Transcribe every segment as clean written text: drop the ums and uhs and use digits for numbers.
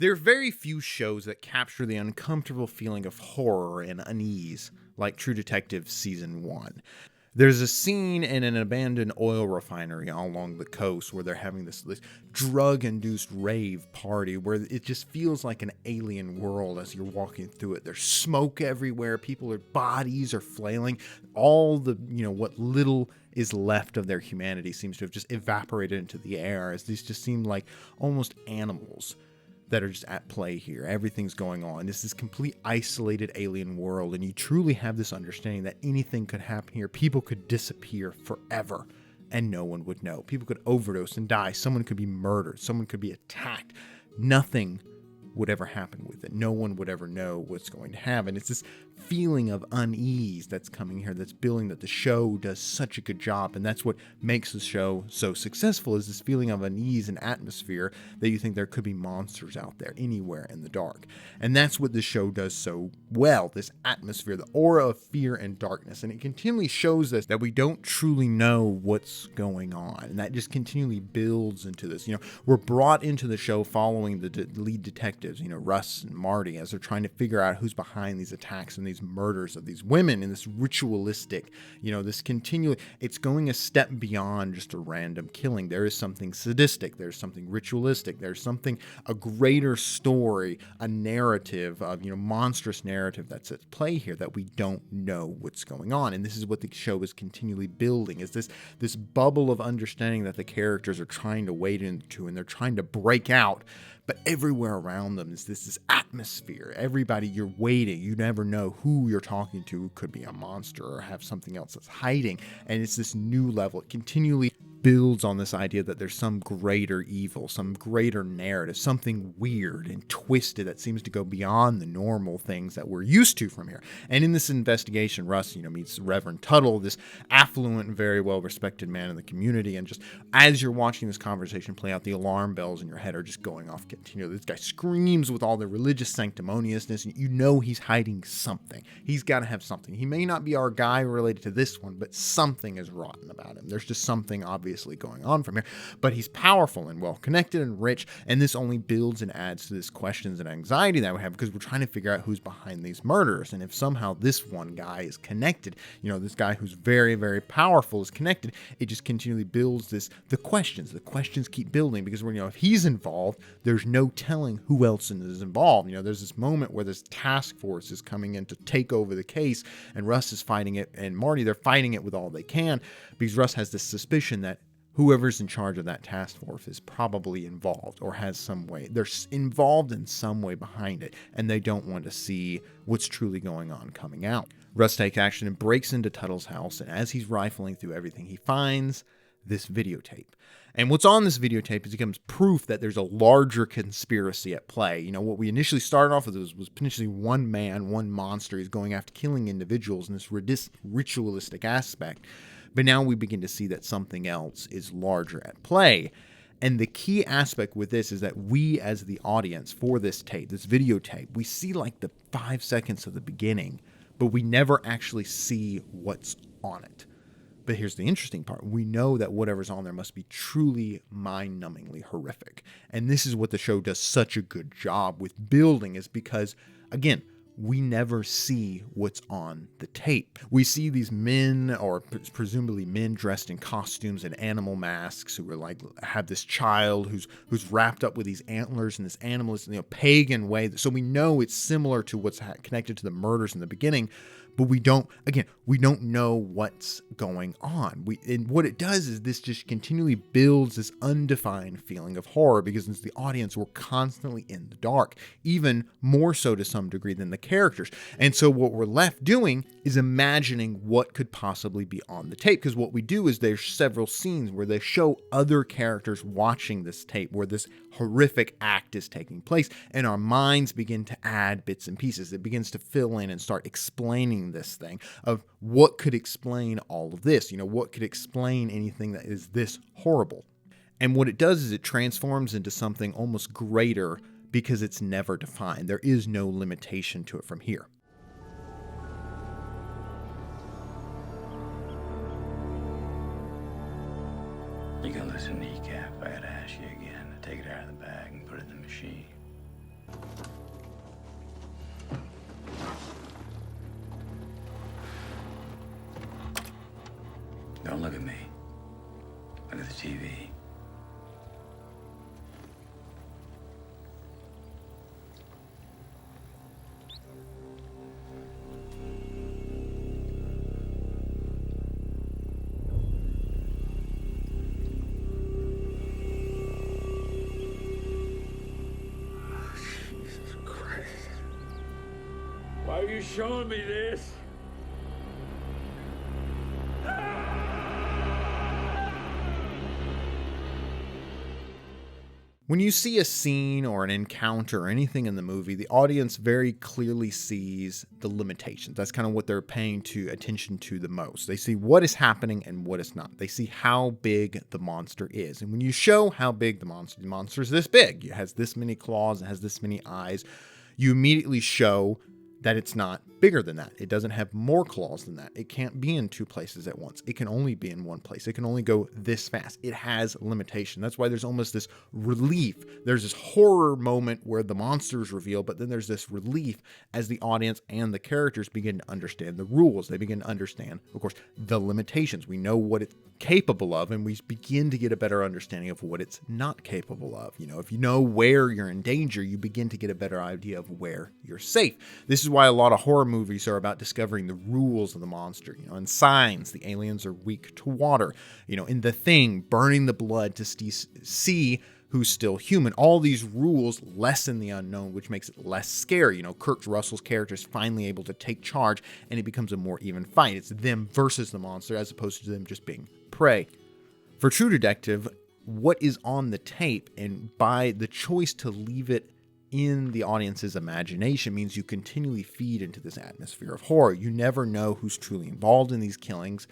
There are very few shows that capture the uncomfortable feeling of horror and unease like True Detective Season 1. There's a scene in an abandoned oil refinery all along the coast where they're having this drug-induced rave party where it just feels like an alien world as you're walking through it. There's smoke everywhere. Bodies are flailing. All the, what little is left of their humanity seems to have just evaporated into the air as these just seem like almost animals that are just at play here. Everything's going on. This is complete isolated alien world, and you truly have this understanding that anything could happen here. People could disappear forever, and no one would know. People could overdose and die. Someone could be murdered. Someone could be attacked. Nothing would ever happen with it. No one would ever know what's going to happen. It's this feeling of unease that's coming here, that's building, that the show does such a good job, and that's what makes the show so successful, is this feeling of unease and atmosphere that you think there could be monsters out there anywhere in the dark. And that's what the show does so well, this atmosphere, the aura of fear and darkness, and it continually shows us that we don't truly know what's going on, and that just continually builds into this. We're brought into the show following the lead detectives, Russ and Marty, as they're trying to figure out who's behind these attacks and these murders of these women, and this ritualistic, this continually, it's going a step beyond just a random killing. There is something sadistic, there's something ritualistic, there's something, a greater story, a narrative of, monstrous narrative that's at play here that we don't know what's going on. And this is what the show is continually building, is this bubble of understanding that the characters are trying to wade into, and they're trying to break out. But everywhere around them is this atmosphere. Everybody, you're waiting. You never know who you're talking to. It could be a monster or have something else that's hiding. And it's this new level. It continually builds on this idea that there's some greater evil, some greater narrative, something weird and twisted that seems to go beyond the normal things that we're used to from here. And in this investigation, Russ, meets Reverend Tuttle, this affluent and very well-respected man in the community. And just as you're watching this conversation play out, the alarm bells in your head are just going off continually. This guy screams with all the religious sanctimoniousness, and he's hiding something. He's got to have something. He may not be our guy related to this one, but something is rotten about him. There's just something obviously going on from here, but he's powerful and well connected and rich, and this only builds and adds to this questions and anxiety that we have, because we're trying to figure out who's behind these murders, and if somehow this one guy is connected, this guy who's very, very powerful is connected, it just continually builds the questions keep building, because if he's involved, there's no telling who else is involved. There's this moment where this task force is coming in to take over the case, and Russ is fighting it, and Marty, they're fighting it with all they can, because Russ has this suspicion that whoever's in charge of that task force is probably involved, or has some way. They're involved in some way behind it, and they don't want to see what's truly going on coming out. Russ takes action and breaks into Tuttle's house, and as he's rifling through everything, he finds this videotape. And what's on this videotape becomes proof that there's a larger conspiracy at play. What we initially started off with was potentially one man, one monster. He's going after killing individuals in this ritualistic aspect. But now we begin to see that something else is larger at play. And the key aspect with this is that we, as the audience for this tape, this videotape, we see like the 5 seconds of the beginning, but we never actually see what's on it. But here's the interesting part. We know that whatever's on there must be truly mind-numbingly horrific. And this is what the show does such a good job with building, is because, again, we never see what's on the tape. We see these men, or presumably men, dressed in costumes and animal masks, who are have this child who's wrapped up with these antlers, and this animal is pagan way. So we know it's similar to what's connected to the murders in the beginning, but we don't know what's going on. And what it does is this just continually builds this undefined feeling of horror, because as the audience, we're constantly in the dark, even more so to some degree than the characters. And so what we're left doing is imagining what could possibly be on the tape, because what we do is there's several scenes where they show other characters watching this tape where this horrific act is taking place, and our minds begin to add bits and pieces. It begins to fill in and start explaining this thing of what could explain all of this, what could explain anything that is this horrible. And what it does is it transforms into something almost greater, because it's never defined. There is no limitation to it from here. You can listen, kneecap. I gotta ask you again to take it out of the bag and put it in the machine. you showing me this? When you see a scene or an encounter or anything in the movie, the audience very clearly sees the limitations. That's kind of what they're paying attention to the most. They see what is happening and what is not. They see how big the monster is. And when you show how big the monster is this big, it has this many claws, it has this many eyes, you immediately show that it's not bigger than that. It doesn't have more claws than that. It can't be in two places at once. It can only be in one place. It can only go this fast. It has limitation. That's why there's almost this relief. There's this horror moment where the monster is revealed, but then there's this relief as the audience and the characters begin to understand the rules. They begin to understand, of course, the limitations. We know what it's capable of, and we begin to get a better understanding of what it's not capable of. If you know where you're in danger, you begin to get a better idea of where you're safe. This is why a lot of horror movies are about discovering the rules of the monster. In Signs, the aliens are weak to water. In The Thing, burning the blood to see who's still human. All these rules lessen the unknown, which makes it less scary. Kurt Russell's character is finally able to take charge, and it becomes a more even fight. It's them versus the monster, as opposed to them just being prey. For True Detective, what is on the tape, and by the choice to leave it in the audience's imagination, means you continually feed into this atmosphere of horror. You never know who's truly involved in these killings,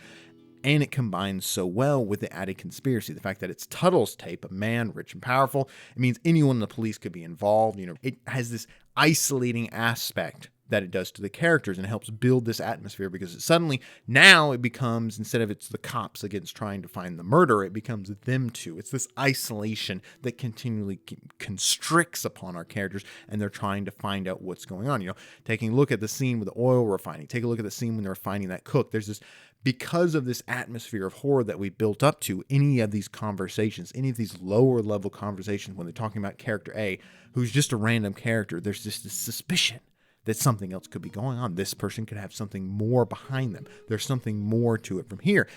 and it combines so well with the added conspiracy. The fact that it's Tuttle's tape, a man rich and powerful, it means anyone in the police could be involved. It has this isolating aspect that it does to the characters, and it helps build this atmosphere, because suddenly now it becomes, instead of it's the cops against trying to find the murderer, it becomes them two. It's this isolation that continually constricts upon our characters, and they're trying to find out what's going on. Taking a look at the scene with the oil refining, take a look at the scene when they're finding that cook. There's this, because of this atmosphere of horror that we built up to, any of these conversations, any of these lower level conversations, when they're talking about character A, who's just a random character, there's just this suspicion that something else could be going on. This person could have something more behind them. There's something more to it from here.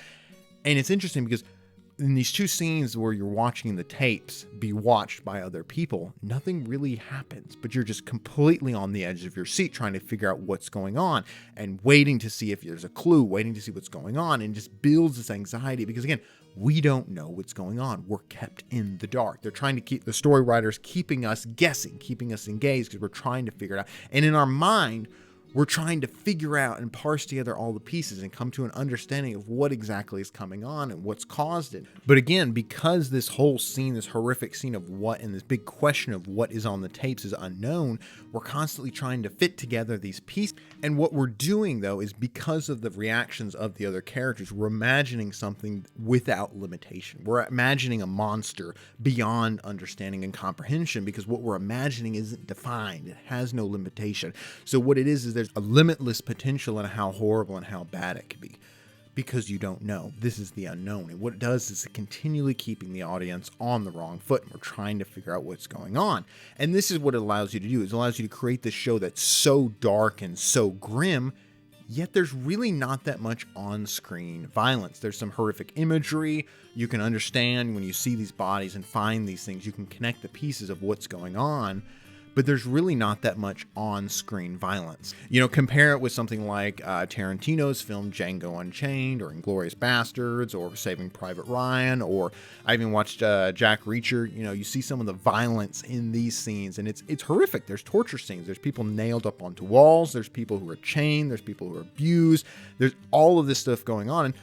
And it's interesting because in these two scenes where you're watching the tapes be watched by other people, nothing really happens, but you're just completely on the edge of your seat trying to figure out what's going on and waiting to see if there's a clue, waiting to see what's going on, and just builds this anxiety because, again, we don't know what's going on. We're kept in the dark. They're trying to keep the story writers keeping us guessing, keeping us engaged, because we're trying to figure it out. And in our mind, we're trying to figure out and parse together all the pieces and come to an understanding of what exactly is coming on and what's caused it. But again, because this whole scene, this horrific scene of what, and this big question of what is on the tapes is unknown, we're constantly trying to fit together these pieces. And what we're doing, though, is because of the reactions of the other characters, we're imagining something without limitation. We're imagining a monster beyond understanding and comprehension, because what we're imagining isn't defined. It has no limitation. So what it is there's a limitless potential in how horrible and how bad it could be, because you don't know. This is the unknown. And what it does is it continually keeping the audience on the wrong foot. We're trying to figure out what's going on. And this is what it allows you to do. It allows you to create this show that's so dark and so grim, yet there's really not that much on-screen violence. There's some horrific imagery. You can understand when you see these bodies and find these things. You can connect the pieces of what's going on. But there's really not that much on-screen violence. Compare it with something like Tarantino's film Django Unchained, or Inglourious Bastards, or Saving Private Ryan, or I even watched Jack Reacher. You see some of the violence in these scenes, and it's horrific. There's torture scenes. There's people nailed up onto walls. There's people who are chained. There's people who are abused. There's all of this stuff going on. And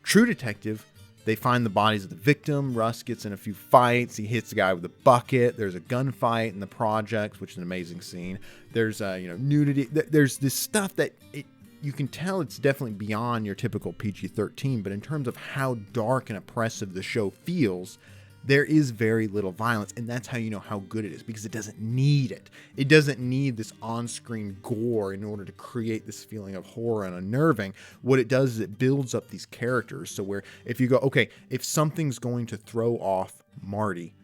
True Detective, they find the bodies of the victim. Russ gets in a few fights. He hits the guy with a bucket. There's a gunfight in the projects, which is an amazing scene. There's nudity. There's this stuff that you can tell it's definitely beyond your typical PG-13. But in terms of how dark and oppressive the show feels, there is very little violence, and that's how you know how good it is, because it doesn't need it. It doesn't need this on-screen gore in order to create this feeling of horror and unnerving. What it does is it builds up these characters, so where if you go, okay, if something's going to throw off Marty,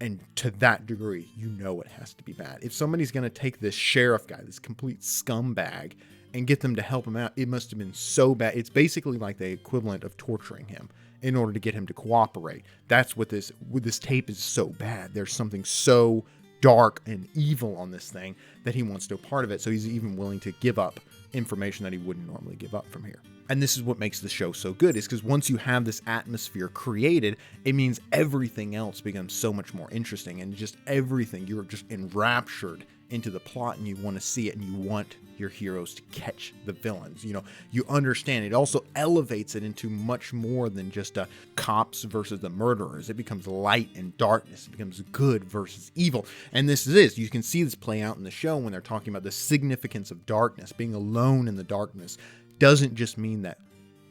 and to that degree, you know it has to be bad. If somebody's going to take this sheriff guy, this complete scumbag, and get them to help him out, it must have been so bad. It's basically like the equivalent of torturing him in order to get him to cooperate. That's what this tape is so bad. There's something so dark and evil on this thing that he wants no part of it. So he's even willing to give up information that he wouldn't normally give up from here. And this is what makes the show so good, is because once you have this atmosphere created, it means everything else becomes so much more interesting, and just everything, you're just enraptured into the plot and you want to see it, and you want your heroes to catch the villains. You know, you understand it also elevates it into much more than just a cops versus the murderers. It becomes light and darkness. It becomes good versus evil. And this is, you can see this play out in the show when they're talking about the significance of darkness. Being alone in the darkness doesn't just mean that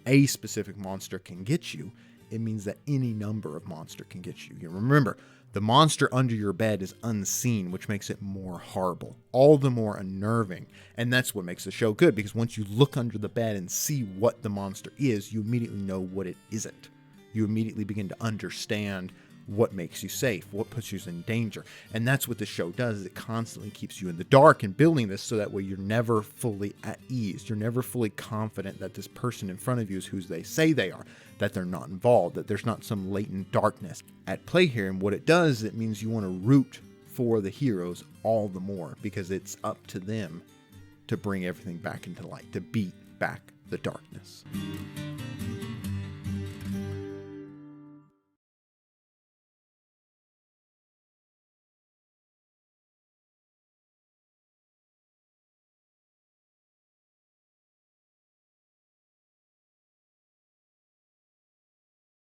a specific monster can get you. It means that any number of monster can get you. You remember, the monster under your bed is unseen, which makes it more horrible, all the more unnerving. And that's what makes the show good, because once you look under the bed and see what the monster is, you immediately know what it isn't. You immediately begin to understand what makes you safe, what puts you in danger. And that's what the show does, is it constantly keeps you in the dark and building this so that way you're never fully at ease. You're never fully confident that this person in front of you is who they say they are, that they're not involved, that there's not some latent darkness at play here. And what it does, it means you want to root for the heroes all the more, because it's up to them to bring everything back into light, to beat back the darkness.